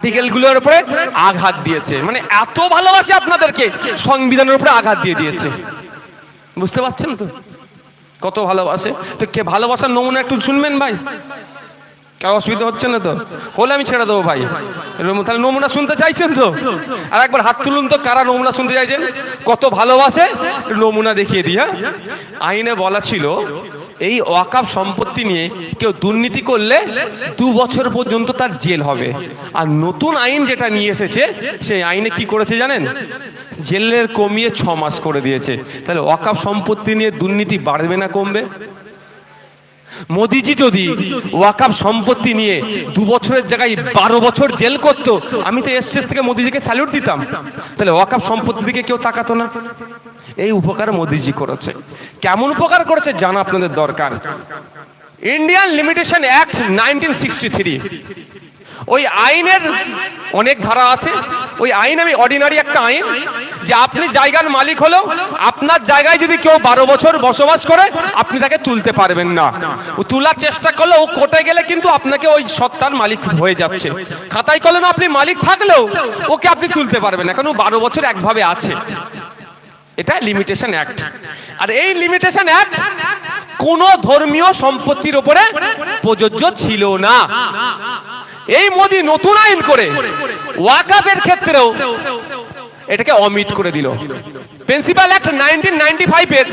আর্টিকেলগুলোর উপরে আঘাত দিয়েছে, মানে এত ভালোবাসে আপনাদেরকে, সংবিধানের উপরে আঘাত দিয়ে দিয়েছে। বুঝতে পারছেন তো কত ভালোবাসে? তো কে ভালোবাসার নমুনা একটু শুনবেন ভাই, কারো অসুবিধা হচ্ছে না তো? হলে আমি ছেড়ে দেবো ভাই। তাহলে নমুনা শুনতে চাইছেন তো? আর একবার হাত তুলুন তো, কারা নমুনা শুনতে চাইছেন? কত ভালোবাসে নমুনা দেখিয়ে দিই। হ্যাঁ, আইনে বলা ছিল এই ওয়াকফ সম্পত্তি নিয়ে কেউ দুর্নীতি করলে 2 বছর পর্যন্ত তার জেল হবে। আর নতুন আইন যেটা নিয়ে এসেছে সেই আইনে কি করেছে জানেন? জেলের কমিয়ে 6 মাস করে দিয়েছে। তাহলে ওয়াকফ সম্পত্তি নিয়ে দুর্নীতি বাড়বে না কমবে? মোদিজি যদি ওয়াকফ সম্পত্তি নিয়ে 2 বছরের জায়গায় 12 বছর জেল করতো, আমি তো স্টেজ থেকে মোদিজিকে স্যালুট দিতাম। তাহলে ওয়াকফ সম্পত্তির দিকে কেউ তাকাতো না। এই উপকার মোদিজি করেছে। কেমন উপকার করেছে জানা আপনাদের দরকার। ইন্ডিয়ান লিমিটেশন অ্যাক্ট 1963, ওই আইনের অনেক ধারা আছে। ওই আইন আমি অর্ডিনারি একটা আইন, যে আপনি জায়গার মালিক হলো, আপনার জায়গায় যদি কেউ 12 বছর বসবাস করে আপনি তাকে তুলতে পারবেন না। ও তোলার চেষ্টা করলে, ও কোর্টে গেলে কিন্তু আপনাকে ওই সত্তার মালিক হয়ে যাচ্ছে। খাতায় কলমে আপনি মালিক থাকলেও ওকে আপনি তুলতে পারবেন না, কারণ 12 বছর একভাবে আছে। এটা লিমিটেশন অ্যাক্ট। আর এই লিমিটেশন অ্যাক্ট কোন ধর্মীয় সম্পত্তির উপরে প্রযোজ্য ছিল না। এই মোদি নতুন আইন করে ওয়াকফের ক্ষেত্রেও এটাকে অমিট করে দিল। প্রিন্সিপাল অ্যাক্ট 1995 এর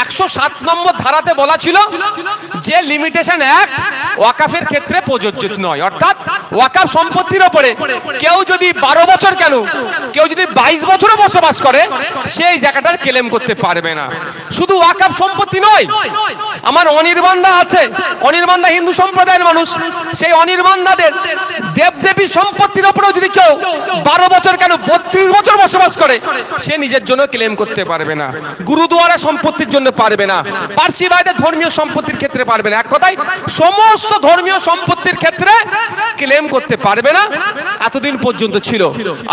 107 নম্বর ধারাতে বলা ছিল যে লিমিটেশন অ্যাক্ট ওয়াকফের ক্ষেত্রে প্রযোজ্য নয়। অর্থাৎ ওয়াকফ সম্পত্তির উপরে কেউ যদি 12 বছর কেন, কেউ যদি 22 বছরও বসবাস করে সেই জায়গাটার ক্লেম করতে পারবে না। শুধু ওয়াকফ সম্পত্তি নয়, আমার অনির্বাণদা আছে, অনির্বাণদা হিন্দু সম্প্রদায়ের মানুষ, সেই অনির্বাণদাদের দেবদেবী সম্পত্তির উপরেও যদি কেউ 12 বছর কেন 32 বছর বসবাস করে সে নিজের জন্য ক্লেম করতে পারবে না। গুরুদুয়ারা সম্পত্তির জন্য পারবে না, পার্সি ভাইদের ধর্মীয় সম্পত্তির ক্ষেত্রে পারবে না। এক কথায় সমস্ত ধর্মীয় সম্পত্তির ক্ষেত্রে ক্লেম করতে পারবে না, এতদিন পর্যন্ত ছিল।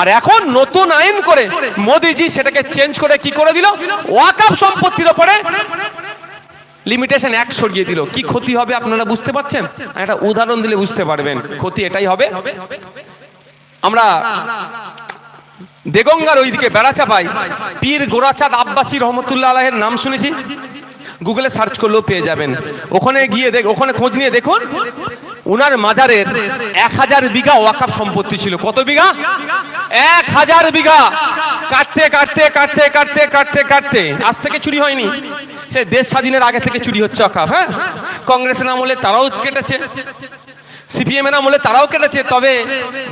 আর এখন নতুন আইন করে মোদিজি সেটাকে চেঞ্জ করে কি করে দিল? ওয়াকফ সম্পত্তির উপরে লিমিটেশন অ্যাক্ট সরিয়ে দিল। কি ক্ষতি হবে আপনারা বুঝতে পারছেন? একটা উদাহরণ দিলে বুঝতে পারবেন। ক্ষতি এটাই হবে, আমরা দেগঙ্গার ওইদিকে বেড়াচাপাই পীর গোরাচাঁদ আব্বাসী রহমতুল্লাহ আলাইহির নাম শুনেছি, গুগলে সার্চ করলেও পেয়ে যাবেন। ওখানে গিয়ে ওখানে খোঁজ নিয়ে দেখুন, উনার মাজারের 1000 বিঘা ওয়াকফ সম্পত্তি ছিল। কত বিঘা? 1000 বিঘা। কাটতে কাটতে কাটতে কাটতে কাটতে কাটতে আজ থেকে চুরি হয়নি, সে দেশ স্বাধীনের আগে থেকে চুরি হচ্ছে ওয়াকফ। হ্যাঁ, কংগ্রেসের আমলে তারাও কেটেছে, সিপিএম এর আমলে তারাও কেটেছে, তবে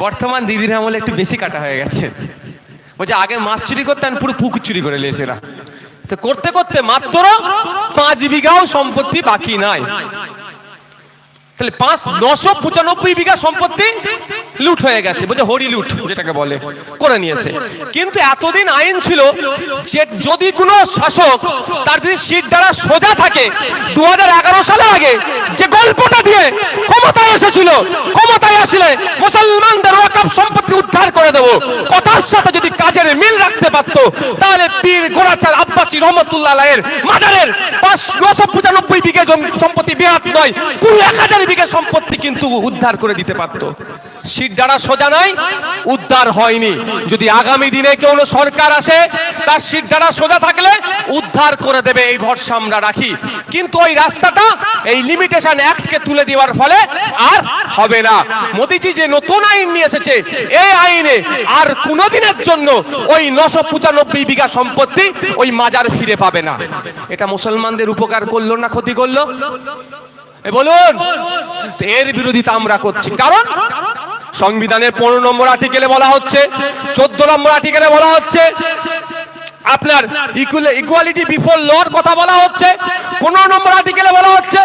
বর্তমান দিদির আমলে একটু বেশি কাটা হয়ে গেছে। বলছে আগে মাছ চুরি করতেন, পুরো পুকুর চুরি করে নিয়েছে এরা। করতে করতে মাত্র 5 বিঘাও সম্পত্তি বাকি নাই। তাহলে 995 বিঘা সম্পত্তি লুট হয়ে গেছে। বলছে হরি লুট যেটাকে বলে, করে নিয়েছে। কিন্তু এতদিন আইন ছিল যে যদি কোনো শাসক তার যদি সিট দ্বারা সোজা থাকে, 2011 সালের আগে যে গল্পটা দিয়ে ক্ষমতায় এসেছিল, ক্ষমতায় আসলে মুসলমানদের ওয়াকফ সম্পত্তি উদ্ধার করে দেবো, কথার সাথে যদি কাজের মিল রাখতে পারতো, তাহলে পীর গোরাচাঁদ আব্বাসী রহমতুল্লাহ আলাইহির মাজারের 995 বিঘা সম্পত্তি বিহাত নয়, পুরো 1000 বিঘা সম্পত্তি কিন্তু উদ্ধার করে দিতে পারতো। সিট দ্বারা সোজা নাই, উদ্ধার হয়নি। যদি আগামী দিনে কোনো সরকার আসে তার সিট দ্বারা সোজা থাকলে উদ্ধার করে দেবে, এই ভরসা আমরা রাখি। কিন্তু ওই রাস্তাটা এই লিমিটেশন অ্যাক্টকে তুলে দেওয়ার ফলে আর হবে না। মোদিজি যে নতুন আইন নিয়ে এসেছে, এই আইনে আর কোনোদিনের জন্য ওই 995 বিঘা সম্পত্তি ওই মাজার ফিরে পাবে না। এটা মুসলমানদের উপকার করলো না ক্ষতি করলো? বলুন। এর বিরোধিতা আমরা করছি, কারণ সংবিধানের 15 নম্বর আর্টিকেলে বলা হচ্ছে, 14 নম্বর আর্টিকেলে বলা হচ্ছে আপনার ইকুয়ালিটি বিফোর লর কথা বলা হচ্ছে। 15 নম্বর আর্টিকেলে বলা হচ্ছে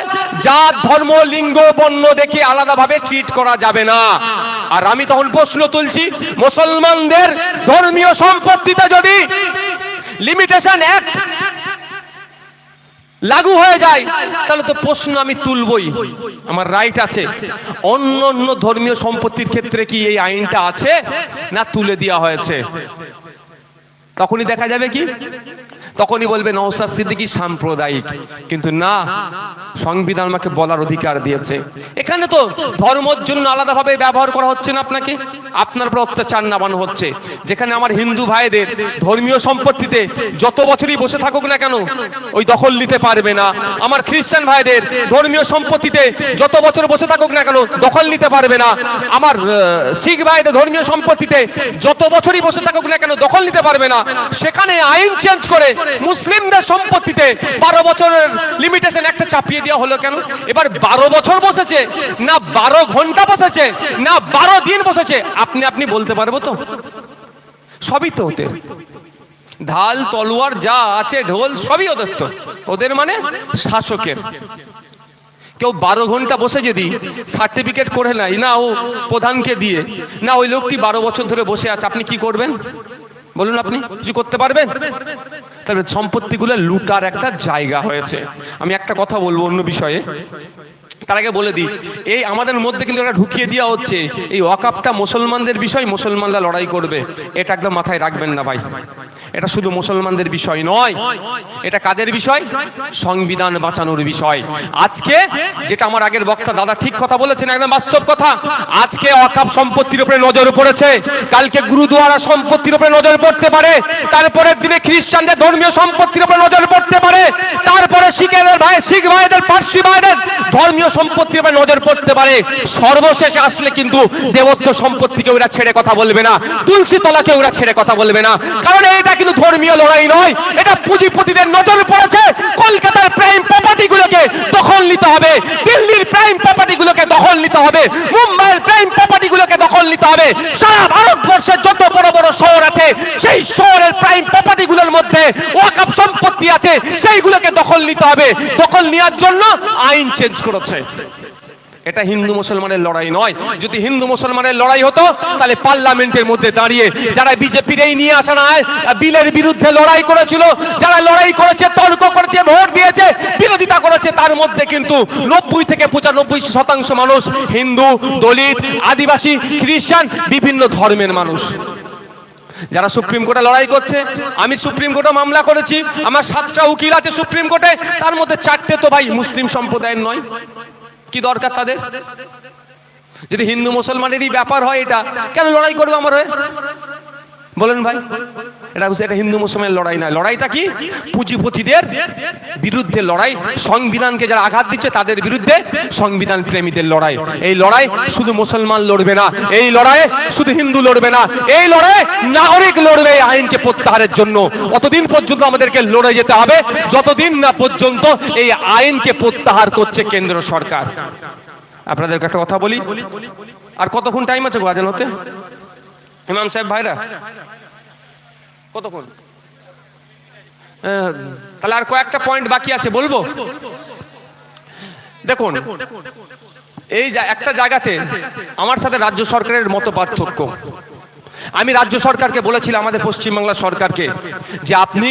জাত ধর্ম লিঙ্গ বর্ণ দেখে আলাদাভাবে ট্রিট করা যাবে না। আর আমি তখন প্রশ্ন তুলছি, মুসলমানদের ধর্মীয় সম্পত্তিতে যদি লিমিটেশন অ্যাক্ট লাগু হয়ে যায় তাহলে তো প্রশ্ন আমি তুলবই, আমার রাইট আছে। অন্য অন্য ধর্মীয় সম্পত্তির ক্ষেত্রে কি এই আইনটা আছে না তুলে দেওয়া হয়েছে? তখনই দেখা যাবে কি তখনই বলবে নওশাদ সিদ্দিকী সাম্প্রদায়িক। কিন্তু না, সংবিধান আমাকে বলার অধিকার দিয়েছে। এখানে তো ধর্মের জন্য আলাদাভাবে ব্যবহার করা হচ্ছে না, আপনাকে আপনার উপর অত্যাচার নামানো হচ্ছে। যেখানে আমার হিন্দু ভাইদের ধর্মীয় সম্পত্তিতে যত বছরই বসে থাকুক না কেন ওই দখল নিতে পারবে না। আমার খ্রিস্টান ভাইদের ধর্মীয় সম্পত্তিতে যত বছর বসে থাকুক না কেন দখল নিতে পারবে না। আমার শিখ ভাইদের ধর্মীয় সম্পত্তিতে যত বছরই বসে থাকুক না কেন দখল নিতে পারবে না। সেখানে আইন চেঞ্জ করে মুসলিমদের সম্পত্তিতে 12 বছরের লিমিটেশন একটা চাপিয়ে দেওয়া হলো কেন? এবার 12 বছর বসেছে না 12 ঘন্টা বসেছে না 12 দিন বসেছে, আপনি বলতে পারবো তো? সবই তো ওদের, ঢাল তলোয়ার যা আছে ঢোল সবই ওদের, তো ওদের মানে শাসকের। কেউ 12 ঘন্টা বসে যদি সার্টিফিকেট করে নাই না ও প্রধানকে দিয়ে, না ওই লোকটি 12 বছর ধরে বসে আছে, আপনি কি করবেন বলুন? আপনি কিছু করতে পারবেন? তবে সম্পত্তিগুলো লুটার একটা জায়গা হয়েছে। আমি একটা কথা বলবো অন্য বিষয়ে, তার আগে বলে দিই, এই আমাদের মধ্যে কিন্তু একটা ঢুকিয়ে দেওয়া হচ্ছে এই ওয়াকাফটা মুসলমানদের বিষয়, মুসলমানরা লড়াই করবে। এটা একদম মাথায় রাখবেন না ভাই, এটা শুধু মুসলমানদের বিষয় নয়, এটা কাদের বিষয়? সংবিধান বাঁচানোর বিষয়। আজকে যেটা আমার আগের বক্তা দাদা ঠিক কথা বলেছেন, একদম বাস্তব কথা। আজকে ওয়াকাফ সম্পত্তির উপরে নজর পড়েছে, কালকে গুরুদুয়ারা সম্পত্তির উপরে নজর পড়তে পারে, তারপরের দিনে খ্রিস্টানদের ধর্মীয় সম্পত্তির উপরে নজর পড়তে পারে, তারপরে শিখ ভাইদের পার্সি ভাইদের ধর্মীয় সম্পত্তির উপরে নজর পড়তে পারে। সর্বশেষে আসলে কিন্তু দেবত্ব সম্পত্তিকে ওরা ছেড়ে কথা বলবে না, তুলসী তলাকে ওরা ছেড়ে কথা বলবে না। কারণ এটা কিন্তু ধর্মীয় লড়াই নয়, এটা পুঁজিপতিদের নজর পড়েছে। কলকাতার প্রাইম প্রপার্টি গুলোকে দখল নিতে হবে, দিল্লির প্রাইম প্রপার্টি গুলোকে দখল নিতে হবে, মুম্বাইয়ের প্রাইম প্রপার্টি গুলোকে দখল নিতে হবে। সারা ভারতবর্ষের যত বড় বড় শহর আছে সেই শহরের প্রাইম প্রপার্টি গুলোর মধ্যে ওয়াকফ সম্পত্তি আছে, সেইগুলোকে দখল নিতে হবে। দখল নেওয়ার জন্য আইন চেঞ্জ করেছে। এটা হিন্দু মুসলমানের লড়াই নয়। যদি হিন্দু মুসলমানের লড়াই হতো তাহলে পার্লামেন্টের মধ্যে দাঁড়িয়ে যারা বিজেপির এই নিয়ে আসা না বিলের বিরুদ্ধে লড়াই করেছিল, যারা লড়াই করেছে, তর্ক করেছে, ভোট দিয়েছে, বিরোধিতা করেছে, তার মধ্যে কিন্তু 90 থেকে 95% মানুষ হিন্দু, দলিত, আদিবাসী, খ্রিস্টান, বিভিন্ন ধর্মের মানুষ। যারা সুপ্রিম কোর্টে লড়াই করছে, আমি সুপ্রিম কোর্টে মামলা করেছি, আমার 7টা উকিল আছে সুপ্রিম কোর্টে, তার মধ্যে 4টে তো ভাই মুসলিম সম্প্রদায়ের নয়। কি দরকার তাদের? যদি হিন্দু মুসলমানেরই ব্যাপার হয় এটা কেন লড়াই করবো আমার হয়ে? বলেন ভাই, এটা হিন্দু মুসলমানের লড়াই নয়। লড়াইটা কি? পুঁজিপতিদের বিরুদ্ধে লড়াই, সংবিধানকে যারা আঘাত দিচ্ছে তাদের বিরুদ্ধে সংবিধান প্রেমীদের লড়াই। এই লড়াই শুধু মুসলমান লড়বে না, এই লড়াই শুধু হিন্দু লড়বে না, এই লড়াই নাগরিক লড়বে এই আইনকে প্রত্যাহারের জন্য। অতদিন পর্যন্ত আমাদেরকে লড়ে যেতে হবে যতদিন না পর্যন্ত এই আইনকে প্রত্যাহার করছে কেন্দ্র সরকার। আপনাদেরকে একটা কথা বলি, আর কতক্ষণ টাইম আছে গো আজান হতে? ইমাম সাহেব ভাইরা কতক্ষণ? তাহলে আর কয়েকটা পয়েন্ট বাকি আছে, বলবো। দেখুন, এই একটা জায়গাতে আমার সাথে রাজ্য সরকারের মত পার্থক্য। আমি রাজ্য সরকারকে বলেছিলাম, আমাদের পশ্চিমবাংলা সরকারকে, যে আপনি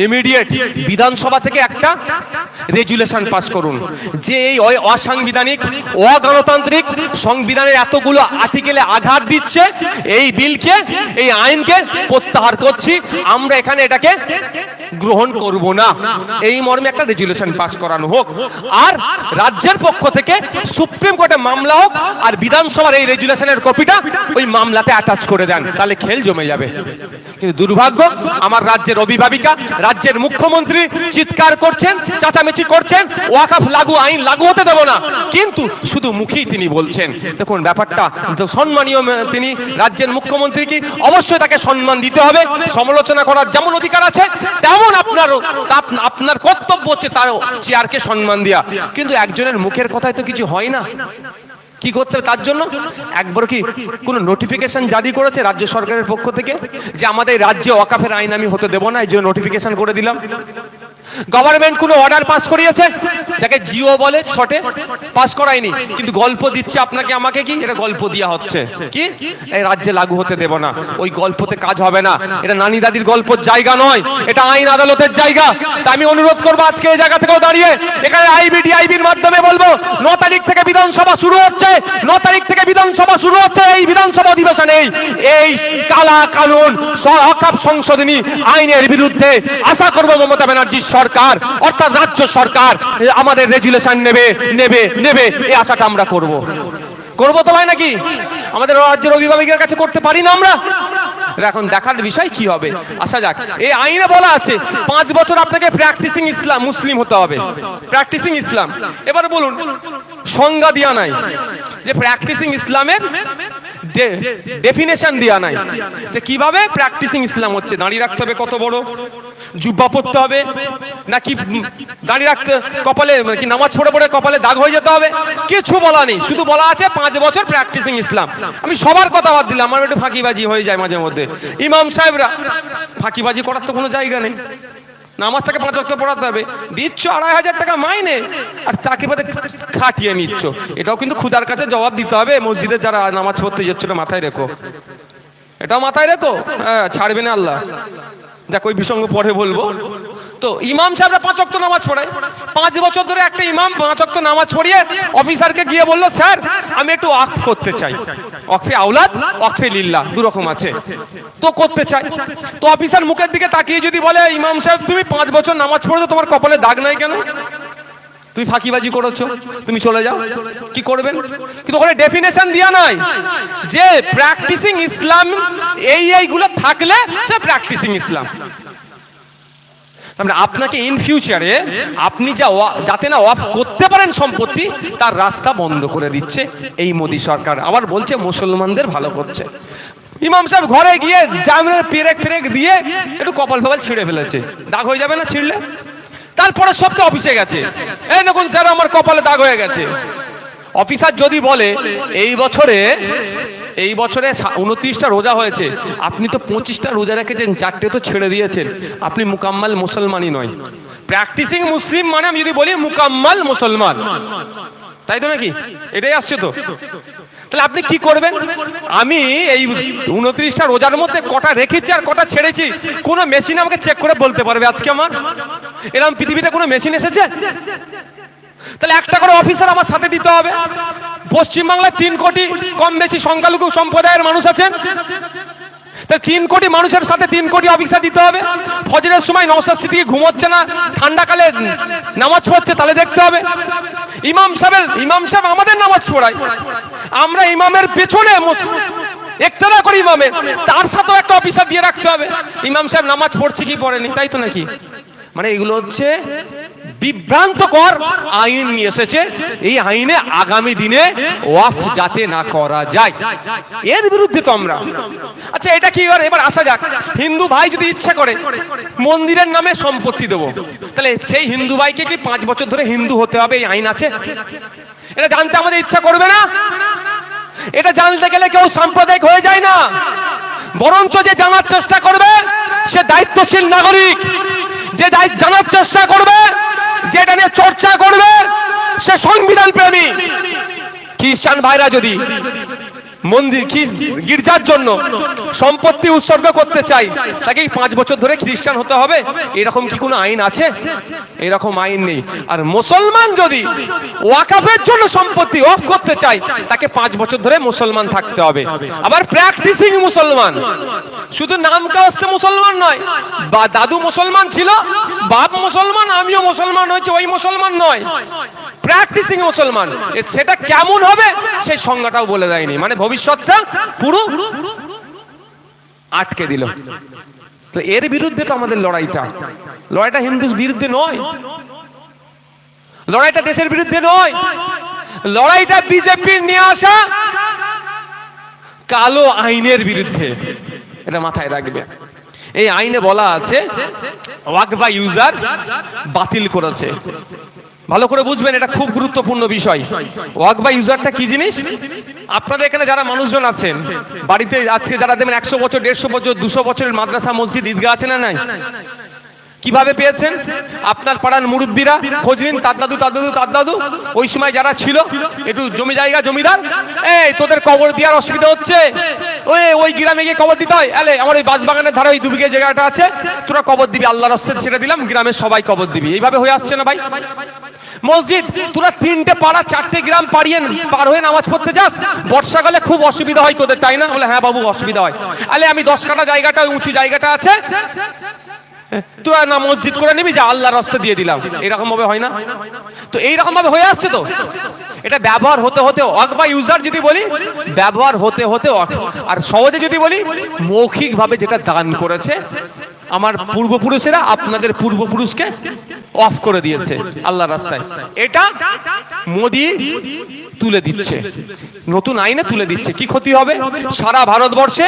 ইমিডিয়েট বিধানসভা থেকে একটা রেজুলেশন পাস করুন যে এই অসাংবিধানিক, অগণতান্ত্রিক সংবিধানের এতগুলো আর্টিকেলে আঘাত দিচ্ছে, এই বিলকে, এই আইনকে প্রত্যাহার করছি, আমরা এখানে এটাকে গ্রহণ করব না, এই মর্মে একটা রেজুলেশন পাস করানো হোক। আর রাজ্যের পক্ষ থেকে সুপ্রিম কোর্টে মামলা হোক, আর বিধানসভার এই রেজুলেশনের কপিটা ওই মামলাতে অ্যাটাচ করে দেন, তাহলে খেল জমে যাবে। কিন্তু দুর্ভাগ্য, আমার রাজ্যের অভিভাবিকা, রাজ্যের মুখ্যমন্ত্রী চিৎকার করছেন, চেঁচামেচি করছেন, ওয়াকফ লাগু, আইন লাগু হতে দেব না, কিন্তু শুধু মুখেই তিনি বলছেন। দেখুন ব্যাপারটা সম্মানীয়, তিনি রাজ্যের মুখ্যমন্ত্রী, কি অবশ্যই তাকে সম্মান দিতে হবে, সমালোচনা করার যেমন অধিকার আছে তেমন আপনার কর্তব্য হচ্ছে তার চেয়ারকে সম্মান দেওয়া। কিন্তু একজনের মুখের কথায় তো কিছু হয় না। কি করতে হবে তার জন্য? একবার কি কোনো নোটিফিকেশন জারি করেছে রাজ্য সরকারের পক্ষ থেকে যে আমাদের রাজ্যে ওয়াকফের আইন আমি হতে দেব না, এই জন্য নোটিফিকেশন করে দিলাম? গভর্নমেন্ট কোনো অর্ডার পাস করিয়েছে, যাকে জিও বলে শর্টে, পাস করায়নি, কিন্তু গল্প দিচ্ছে আপনাকে আমাকে, কি এটা গল্প দেওয়া হচ্ছে, কি এই রাজ্যে লাগু হতে দেব না, ওই গল্পতে কাজ হবে না, এটা নানি দাদির গল্পের জায়গা নয়, এটা আইন আদালতের জায়গা। তাই আমি অনুরোধ করবো আজকে এই জায়গা থেকেও দাঁড়িয়ে এখানে আইবিডিআইবির মাধ্যমে বলবো, 9 তারিখ থেকে বিধানসভা শুরু হচ্ছে, 9 তারিখ থেকে বিধানসভা শুরু হচ্ছে। এই বিধানসভা অধিবেশনে এই কালা কানুন অকাপ সংশোধনী আইনের বিরুদ্ধে আশা করবো মমতা ব্যানার্জির সরকার অর্থাৎ রাজ্য সরকার আমাদের রেজুলেশন নেবে নেবে নেবে, এই আশাটা আমরা করব তো ভাই, নাকি আমাদের রাজ্যের অভিভাবকের কাছে করতে পারি না আমরা? এখন দেখার বিষয় কি হবে, আসা যাক। এই আইনে বলা আছে 5 বছর আপনাকে প্র্যাকটিসিং ইসলাম মুসলিম হতে হবে, প্র্যাকটিসিং ইসলাম। এবার বলুন, সংজ্ঞা দেওয়া নাই যে প্র্যাকটিসিং ইসলামের ডেফিনেশন দেওয়া নাই যে কিভাবে প্র্যাকটিসিং ইসলাম হচ্ছে। দাঁড়িয়ে রাখতে হবে কত বড়, জুব্বা পড়তে হবে নাকি দাঁড়িয়ে রাখতে, কপালে কি নামাজ পড়ে পড়ে কপালে দাগ হয়ে যেতে হবে, কিছু বলা নেই, শুধু বলা আছে 5 বছর প্র্যাকটিসিং ইসলাম। আমি সবার কথা বাদ দিলাম, আমার একটু ফাঁকিবাজি হয়ে যায় মাঝে মধ্যে। ইমাম সাহেবরা, ফাঁকিবাজি করার তো কোনো জায়গা নেই, নামাজ তাকে 5 ওয়াক্ত পড়াতে হবে, দিচ্ছ 2500 টাকা মাইনে, আর তাকে বাদে খাটিয়ে নিচ্ছ। এটাও কিন্তু খুদার কাছে জবাব দিতে হবে, মসজিদে যারা নামাজ পড়তে যাচ্ছ, মাথায় রেখো, এটাও মাথায় রেখো, হ্যাঁ ছাড়বে না আল্লাহ। যাক, ওই বিসঙ্গ পরে বলবো। তো ইমাম সাহেবরা 5 ওয়াক্ত নামাজ পড়ায়, 5 বছর ধরে একটা ইমাম 5 ওয়াক্ত নামাজ পড়িয়ে অফিসারকে গিয়ে বললো, স্যার আমি একটু ওয়াকফ করতে চাই, ওয়াকফে আওলাদ ওয়াকফে লিল্লাহ দু রকম আছে, তো করতে চাই। তো অফিসার মুখের দিকে তাকিয়ে যদি বলে, ইমাম সাহেব তুমি 5 বছর নামাজ পড়েছো, তোমার কপালে দাগ নাই কেন? তুমি ফাঁকিবাজি করেছো, তুমি চলে যাও, কি করবেন? কিন্তু ওখানে ডেফিনেশন দেয়া নাই যে প্র্যাকটিসিং ইসলাম এইগুলো থাকলে সে প্র্যাকটিসিং ইসলাম। আপনাকে ইন ফিউচারে আপনি যাতে না অফ করতে পারেন সম্পত্তি, তার রাস্তা বন্ধ করে দিচ্ছে এই মোদী সরকার। আবার বলছে মুসলমানদের ভালো করছে। ইমাম সাহেব ঘরে গিয়ে জামিনের পেরেক দিয়ে একটু কপাল ফপাল ছিঁড়ে ফেলেছে, দাগ হয়ে যাবে না ছিঁড়লে? তারপরে সবটা অফিসে গেছে, এই দেখুন স্যার আমার কপালে দাগ হয়ে গেছে। অফিসার যদি বলে এই বছরে 29টা রোজা হয়েছে, আপনি তো 25টা রোজা রেখেছেন, 4টে তো ছেড়ে দিয়েছেন, আপনি মুকাম্মাল মুসলমানই নয়। প্র্যাকটিসিং মুসলিম মানে আমি যদি বলি মুকাম্মাল মুসলমান, তাই তো নাকি? এটাই আসছে তো। তাহলে আপনি কি করবেন? আমি এই 29টা রোজার মধ্যে কটা রেখেছি আর কটা ছেড়েছি, কোন মেশিন আমাকে চেক করে বলতে পারবে আজকে আমার? এরকম পৃথিবীতে কোনো মেশিন এসেছে? তাহলে একটা করে অফিসার আমার সাথে দিতে হবে। পশ্চিমবাংলায় 3 কোটি কম বেশি সংখ্যালঘু সম্প্রদায়ের মানুষ আছেন, 3 কোটি মানুষের সাথে 3 কোটি অফিসার দিতে হবে। ফজরের সময় নওশাদ সিদ্দিকী ঘুমোচ্ছে না, ঠান্ডাকালে নামাজ পড়ছে, তাহলে দেখতে হবে। ইমাম সাহেব আমাদের নামাজ পড়ায়, আমরা ইমামের পেছনে একটানা করি ইমামের, তার সাথেও একটা অফিসার দিয়ে রাখতে হবে। ইমাম সাহেব নামাজ পড়ছে কি পড়েনি, তাই তো নাকি? মানে এগুলো হচ্ছে বিভ্রান্তকর আইন নিয়ে এসেছে। এই আইনে আগামী দিনে ওয়াকফ যাতে না করা যায়, এর বিরুদ্ধে তো আমরা। আচ্ছা, এটা কি? এবার আসা যাক, হিন্দু ভাই যদি ইচ্ছা করে মন্দিরের নামে সম্পত্তি দেবো, তাহলে সেই হিন্দু ভাইকে কি 5 বছর ধরে হিন্দু হতে হবে? এই আইন আছে? এটা জানতে আমাদের ইচ্ছা করবে না? এটা জানতে গেলে কেউ সাম্প্রদায়িক হয়ে যায় না, বরঞ্চ যে জানার চেষ্টা করবে সে দায়িত্বশীল নাগরিক, যে জানার চেষ্টা করবে, যেটা নিয়ে চর্চা করবে, সে সংবিধান প্রেমী। খ্রিস্টান ভাইরা যদি মন্দির গির্জার জন্য সম্পত্তি উৎসর্গ করতে চাই, তাকে 5 বছর ধরে খ্রিস্টান হতে হবে, এরকম কি কোনো আইন আছে? এরকম আইন নেই। আর মুসলমান যদি ওয়াকফের জন্য সম্পত্তি অফ করতে চাই, তাকে 5 বছর ধরে মুসলমান থাকতে হবে। আবার প্র্যাকটিসিং মুসলমান, শুধু নাম কাস্তে মুসলমান নয়, বা দাদু মুসলমান ছিল, বাপ মুসলমান, আমিও মুসলমান হয়েছে, ওই মুসলমান নয়, প্র্যাকটিসিং মুসলমান। সেটা কেমন হবে সেই সংজ্ঞাটাও বলে দেয়নি, মানে ভবিষ্যৎটা পুরো আটকে দিল। তো এর বিরুদ্ধে তো আমাদের লড়াইটা হিন্দুর বিরুদ্ধে নয়, লড়াইটা দেশের বিরুদ্ধে নয়, লড়াইটা বিজেপির নিয়ে আসা কালো আইনের বিরুদ্ধে। এটা মাথায় রাখবে। এই আইনে বলা আছে ওয়াকফ ইউজার বাতিল করেছে, ভালো করে বুঝবেন, এটা খুব গুরুত্বপূর্ণ বিষয়। ওয়াকফ ইউজারটা কি জিনিস? আপনাদের এখানে যারা মানুষজন আছেন, বাড়িতে আজকে যারা দেখবেন 100 বছর, 150 বছর, 200 বছরের মাদ্রাসা, মসজিদ, ঈদগাহ আছে না নাই? কিভাবে পেয়েছেন? আপনার পাড়ার মুরব্বীরা খোঁজ নিন, তার দাদু তার দাদু তার দাদু, ওই সময় যারা ছিল একটু জমি জায়গা জমিদার, এই তোদের কবর দেওয়ার অসুবিধা হচ্ছে, ওই গ্রামে গিয়ে কবর দিতে হয়, এলে আমার ওই বাঁশবাগানের ধারে ওই 2 বিঘে জায়গাটা আছে, তোরা কবর দিবি, আল্লাহর রাস্তায় ছেড়ে দিলাম, গ্রামের সবাই কবর দিবি। এইভাবে হয়ে আসছে না ভাই? মসজিদ তোরা 3টে পাড়া 4টে গ্রাম পার হয়ে নামাজ পড়তে যাস, বর্ষাকালে খুব অসুবিধা হয় তোদের, তাই না? বলে হ্যাঁ বাবু অসুবিধা হয়। আলে আমি 10 কাঠা জায়গাটা, উঁচু জায়গাটা আছে, তোরা না মসজিদ করে নিবি, যে আল্লাহর রাস্তা দিয়ে দিলাম। এরকম ভাবে হয় না? তো এইরকম ভাবে হয়ে আসছে। তো এটা ব্যবহার হতে হতে ওয়াক বা ইউজার যদি বলি, ব্যবহার হতে হতে ওয়াক, আর সহজে যদি বলি মৌখিক ভাবে যেটা দান করেছে আমার পূর্বপুরুষেরা, আপনাদের পূর্বপুরুষকে অফ করে দিয়েছে আল্লাহর রাস্তায়, এটা মোদি তুলে দিচ্ছে, নতুন আইনে তুলে দিচ্ছে। কি ক্ষতি হবে? সারা ভারতবর্ষে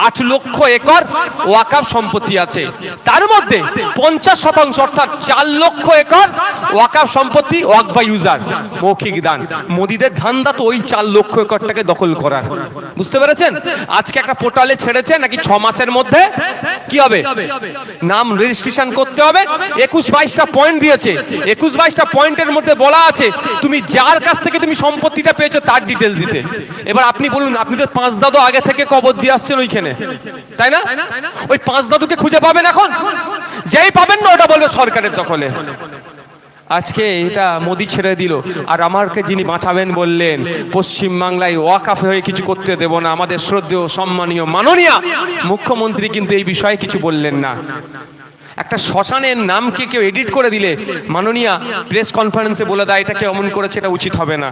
8 লক্ষ একর ওয়াকাফ সম্পত্তি আছে, তার মধ্যে 50% অর্থাৎ 4 লক্ষ একর ওয়াকাফ সম্পত্তি ওয়াক বা ইউজার, মৌখিক দান। মোদিদের ধান্দা তো ওই 4 লক্ষ একরটাকে দখল করার। বুঝতে পেরেছেন? আজকে একটা পোর্টালে ছেড়েছে নাকি 6 মাসের মধ্যে কি হবে, নাম রেজিস্ট্রেশন করতে হবে। 21-22টা পয়েন্ট দিয়েছে, 21-22টা পয়েন্টের মধ্যে বলা আছে তুমি যার কাছ থেকে তুমি সম্পত্তিটা পেয়েছো তার ডিটেলস দিতে। এবার আপনি বলুন, আপনি তো 5 দাদু আগে থেকে কবর দিয়ে আসছেন ওইখানে, তাই না? ওই 5 দাদুকে খুঁজে পাবেন এখন? যেই পাবেন না ওটা বলবে সরকারের দখলে। আজকে এটা মোদি ছেড়ে দিল, আর আমাকে যিনি বাঁচাবেন বললেন পশ্চিম বাংলায় ওয়াকাফ হয়ে কিছু করতে দেব না, আমাদের শ্রদ্ধেয় সম্মানীয় মাননীয় মুখ্যমন্ত্রী কিন্তু এই বিষয়ে কিছু বললেন না। একটা শ্মশানের নামকে কেউ এডিট করে দিলে মাননীয় প্রেস কনফারেন্সে বলে দেয় এটা কেউ অমন করেছে, এটা উচিত হবে না।